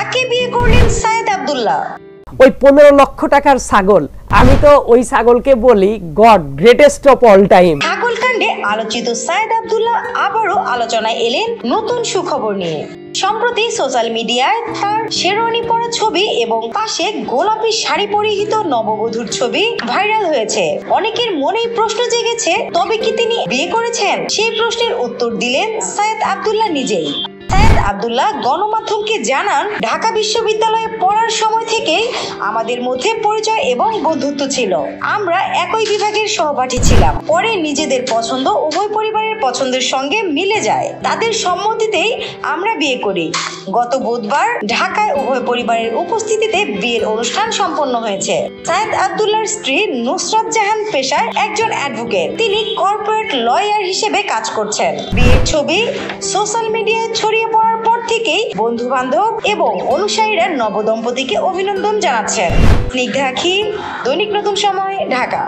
কাকে বিয়ে করলেন সায়েদ আব্দুল্লাহ? ওই 15 লক্ষ টাকার ছাগল, আমি তো ওই ছাগলকে বলি god greatest of all time. ছাগল কাণ্ডে আলোচিত সায়েদ আব্দুল্লাহ আবারও আলোচনায় এলেন নতুন সুখবর নিয়ে। সম্প্রতি সোশ্যাল মিডিয়ায় তার শেরওয়ানি পরা ছবি এবং পাশে গোলাপি শাড়ি পরিহিত নববধূর ছবি ভাইরাল হয়েছে। অনেকের মনেই প্রশ্ন জেগেছে, তবে কি তিনি বিয়ে করেছেন? সেই প্রশ্নের উত্তর দিলেন সায়েদ আব্দুল্লাহ নিজেই। সায়েদ আব্দুল্লাহ গণমাধ্যমকে জানান, ঢাকা বিশ্ববিদ্যালয়ে পড়ার সময় থেকেই আমাদের মধ্যে পরিচয় এবং বন্ধুত্ব ছিল। আমরা একই বিভাগের সহপাঠী ছিলাম। পরে নিজেদের পছন্দ উভয় পরিবারের পছন্দের সঙ্গে মিলে যায়। তাদের সম্মতিতেই আমরা বিয়ে করি। গত বুধবার ঢাকায় উভয় পরিবারের উপস্থিতিতে বিয়ের অনুষ্ঠান সম্পন্ন হয়েছে। সায়েদ আব্দুল্লাহর স্ত্রী নুসরাত জাহান পেশায় একজন অ্যাডভোকেট। তিনি কর্পোরেট লয়ার হিসেবে কাজ করছেন। বিয়ের ছবি সোশ্যাল মিডিয়ায় ছড়িয়ে পড়ার পর থেকেই বন্ধু বান্ধব এবং অনুসারীরা নবদম্পতিকে অভিনন্দন জানাচ্ছেন। স্নিগ্ধা আখি, দৈনিক নতুন সময়, ঢাকা।